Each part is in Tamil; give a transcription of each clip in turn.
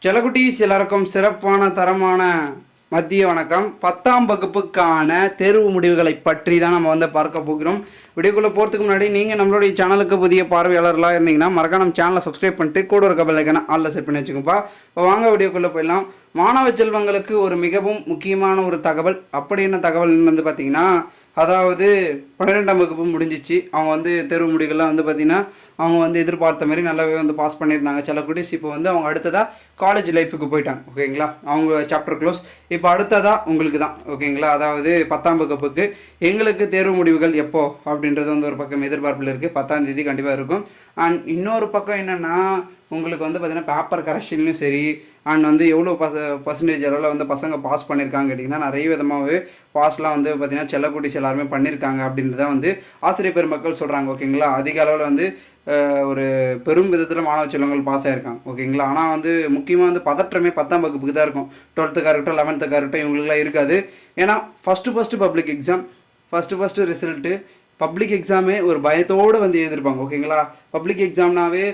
செல்லக்குட்டீஸ் எல்லாருக்கும் சிறப்பான தரமான மதிய வணக்கம். 10ஆம் வகுப்புக்கான தேர்வு முடிவுகளை பற்றி தான் நம்ம வந்து பார்க்க போகிறோம். வீடியோக்குள்ளே போகிறதுக்கு முன்னாடி நீங்கள் நம்மளுடைய சேனலுக்கு புதிய பார்வையாளர்களாக இருந்தீங்கன்னா மறக்காம நம்ம சேனலை சப்ஸ்கிரைப் பண்ணிட்டு கூட இருக்க பெல் ஐகானை ஆல்ல செட் பண்ணி வச்சுக்கோப்பா. இப்போ வாங்க வீடியோக்குள்ளே போயிடலாம். மாணவ செல்வங்களுக்கு ஒரு மிகவும் முக்கியமான ஒரு தகவல். அப்படி என்ன தகவல் வந்து பார்த்திங்கன்னா, அதாவது 12ஆம் வகுப்பு முடிஞ்சிச்சு. அவங்க வந்து தேர்வு முடிவுகள்லாம் வந்து பார்த்திங்கன்னா அவங்க வந்து எதிர்பார்த்த மாதிரி நல்லாவே வந்து பாஸ் பண்ணியிருந்தாங்க. சில குட்டீஸ் இப்போ வந்து அவங்க அடுத்ததாக காலேஜ் லைஃபுக்கு போயிட்டாங்க. ஓகேங்களா, அவங்க சாப்டர் க்ளோஸ். இப்போ அடுத்ததாக உங்களுக்கு தான். ஓகேங்களா, அதாவது 10ஆம் வகுப்புக்கு எங்களுக்கு தேர்வு முடிவுகள் எப்போ அப்படின்றது வந்து ஒரு பக்கம் எதிர்பார்ப்பில் இருக்குது. 10ஆம் தேதி கண்டிப்பாக இருக்கும். அண்ட் இன்னொரு பக்கம் என்னென்னா, உங்களுக்கு வந்து பார்த்திங்கன்னா பேப்பர் கரெக்ஷன்லையும் சரி, அண்ட் வந்து எவ்வளோ பர்சன்டேஜ் அளவில் வந்து பசங்க பாஸ் பண்ணியிருக்காங்க கேட்டிங்கன்னா, நிறைய விதமாகவே பாஸ்லாம் வந்து பார்த்திங்கன்னா செல்லக்குட்டீஸ் எல்லாருமே பண்ணியிருக்காங்க அப்படின்றத வந்து ஆசிரியர் பெருமக்கள் சொல்கிறாங்க. ஓகேங்களா, அதிக அளவில் வந்து ஒரு பெரும் விதத்தில் மாணவ செல்வங்கள் பாஸ் ஆகிருக்காங்க. ஓகேங்களா, ஆனால் வந்து முக்கியமாக வந்து பதற்றமே 10ஆம் வகுப்புக்கு தான் இருக்கும். 12த்துக்காக இருக்கட்டும், 11த்துக்காக இருக்கட்டும், இவங்களுக்குலாம் இருக்காது. ஏன்னா first public exam, first result, public எக்ஸாமே ஒரு பயத்தோடு வந்து எழுதியிருப்பாங்க. ஓகேங்களா, பப்ளிக் எக்ஸாம்னாவே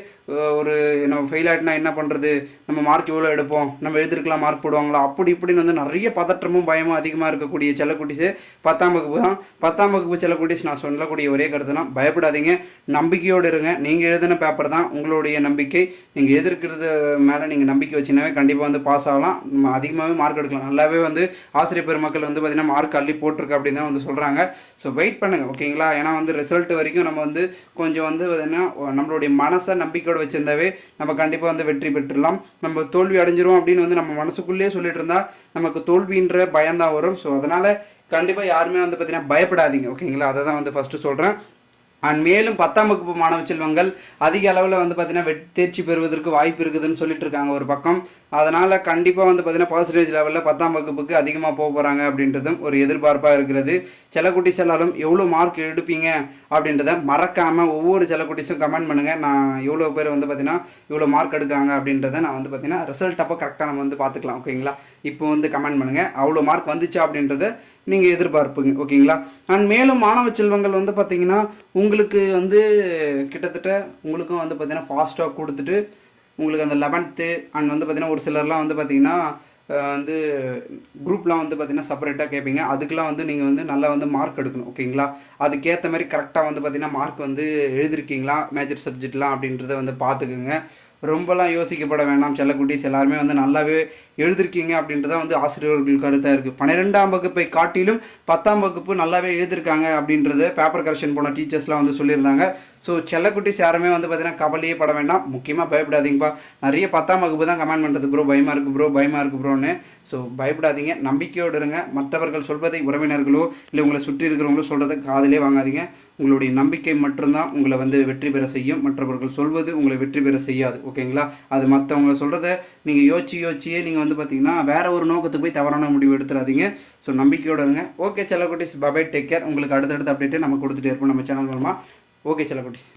ஒரு நம்ம ஃபெயில் ஆகிட்டுனா என்ன பண்ணுறது, நம்ம மார்க் எவ்வளோ எடுப்போம், நம்ம எழுதிருக்கலாம், மார்க் போடுவாங்களா, அப்படி இப்படின்னு வந்து நிறைய பதற்றமும் பயமும் அதிகமாக இருக்கக்கூடிய செல்லக்குட்டீஸு 10ஆம் வகுப்பு தான். 10ஆம் வகுப்பு செல்லக்குட்டீஸ் நான் சொல்லக்கூடிய ஒரே கருத்துனா, பயப்படாதீங்க, நம்பிக்கையோடு இருங்க. நீங்கள் எழுதின பேப்பர் தான் உங்களுடைய நம்பிக்கை. நீங்கள் எதிர்க்கிறது மேலே நீங்கள் நம்பிக்கை வச்சிங்கனாவே கண்டிப்பாக வந்து பாஸ் ஆகலாம், நம்ம அதிகமாகவே மார்க் எடுக்கலாம். நல்லாவே வந்து ஆசிரியர் பெருமக்கள் வந்து பார்த்திங்கன்னா மார்க் அள்ளி போட்டிருக்கு அப்படின்னு தான் வந்து சொல்கிறாங்க. ஸோ வெயிட் பண்ணுங்கள். ஓகேங்களா, ஏன்னா வந்து ரிசல்ட் வரைக்கும் நம்ம வந்து கொஞ்சம் வந்து பார்த்திங்கன்னா நம்மளுடைய மனசை நம்பிக்கையோடு வச்சுருந்தாவே நம்ம கண்டிப்பாக வந்து வெற்றி பெற்றுடலாம். நம்ம தோல்வி அடைஞ்சிரும் அப்படின்னு வந்து நம்ம மனசுக்குள்ளேயே சொல்லிட்டு இருந்தால் நமக்கு தோல்வின்ற பயம்தான் வரும். ஸோ அதனால் கண்டிப்பாக யாருமே வந்து பார்த்திங்கன்னா பயப்படாதீங்க. ஓகேங்களா, அதை தான் வந்து ஃபஸ்ட்டு சொல்கிறேன். அண்ட் மேலும் 10ஆம் வகுப்பு மாணவ செல்வங்கள் அதிக அளவில் வந்து பார்த்திங்கன்னா தேர்ச்சி பெறுவதற்கு வாய்ப்பு இருக்குதுன்னு சொல்லிட்டு இருக்காங்க ஒரு பக்கம். அதனால் கண்டிப்பாக வந்து பார்த்திங்கன்னா பர்சன்டேஜ் லெவலில் 10ஆம் வகுப்புக்கு அதிகமாக போக போகிறாங்க அப்படின்றதும் ஒரு எதிர்பார்ப்பாக இருக்கிறது. செல்லக்குட்டீஸ் எல்லாரும் எவ்வளோ மார்க் எடுப்பீங்க அப்படின்றத மறக்காமல் ஒவ்வொரு செல்லக்குட்டீஸும் கமெண்ட் பண்ணுங்கள். நான் எவ்வளோ பேர் வந்து பார்த்திங்கன்னா இவ்வளோ மார்க் எடுக்கிறாங்க அப்படின்றத நான் வந்து பார்த்திங்கன்னா ரிசல்ட் அப்போ கரெக்டாக நம்ம வந்து பார்த்துக்கலாம். ஓகேங்களா, இப்போ வந்து கமெண்ட் பண்ணுங்கள் அவ்வளோ மார்க் வந்துச்சா அப்படின்றத நீங்கள் எதிர்பார்ப்புங்க. ஓகேங்களா, அண்ட் மேலும் மாணவ செல்வங்கள் வந்து பார்த்திங்கன்னா உங்களுக்கு வந்து கிட்டத்தட்ட உங்களுக்கும் வந்து பார்த்திங்கன்னா ஃபாஸ்ட்டாக கொடுத்துட்டு உங்களுக்கு அந்த 11th அண்ட் வந்து பார்த்திங்கன்னா ஒரு சிலர்லாம் வந்து பார்த்திங்கன்னா வந்து குரூப்லாம் வந்து பார்த்திங்கன்னா செப்பரேட்டாக கேட்பீங்க. அதுக்கெலாம் வந்து நீங்கள் வந்து நல்லா வந்து மார்க் எடுக்கணும். ஓகேங்களா, அதுக்கேற்ற மாதிரி கரெக்டாக வந்து பார்த்திங்கன்னா மார்க் வந்து எழுதிருக்கீங்களா மேஜர் சப்ஜெக்ட்லாம் அப்படின்றத வந்து பார்த்துக்குங்க. ரொம்பலாம் யோசிக்கப்பட வேண்டாம். செல்லக்குட்டீஸ் எல்லாருமே வந்து நல்லாவே எழுதிருக்கீங்க அப்படின்றத வந்து ஆசிரியர்கள் கருத்தாக இருக்குது. 12ஆம் வகுப்பை காட்டிலும் 10ஆம் வகுப்பு நல்லாவே எழுதிருக்காங்க அப்படின்றது பேப்பர் கரெக்ஷன் போன டீச்சர்ஸ்லாம் வந்து சொல்லியிருந்தாங்க. ஸோ செல்லக்குட்டீஸ் யாருமே வந்து பார்த்திங்கன்னா கவலையே பட வேண்டாம். முக்கியமாக பயப்படாதீங்கப்பா. நிறைய 10ஆம் வகுப்பு தான் கமெண்ட் பண்ணுறது, ப்ரோ பயமாக இருக்குது ப்ரோன்னு. ஸோ பயப்படாதீங்க, நம்பிக்கையோடு இருங்க. மற்றவர்கள் சொல்வதை உறவினர்களோ இல்லை உங்களை சுற்றி இருக்கிறவங்களோ சொல்கிறத காதிலே வாங்காதீங்க. உங்களுடைய நம்பிக்கை மட்டும்தான் உங்களை வந்து வெற்றி பெற செய்யும். மற்றவர்கள் சொல்வது உங்களை வெற்றி பெற செய்யாது. ஓகேங்களா, அது மற்றவங்க சொல்கிறத நீங்கள் யோசிச்சியே நீங்கள் வந்து பார்த்திங்கன்னா வேறு ஒரு நோக்கத்துக்கு போய் தவறான முடிவு எடுத்துடாதீங்க. ஸோ நம்பிக்கையோடு இருங்க. ஓகே செல்லக்குட்டீஸ், பை டேக் கேர். உங்களுக்கு அடுத்தடுத்த அப்டேட்டே நம்ம கொடுத்துட்டே இருப்போம் நம்ம சேனல் மூலமாக. ஓகே செல்லக்குட்டீஸ்.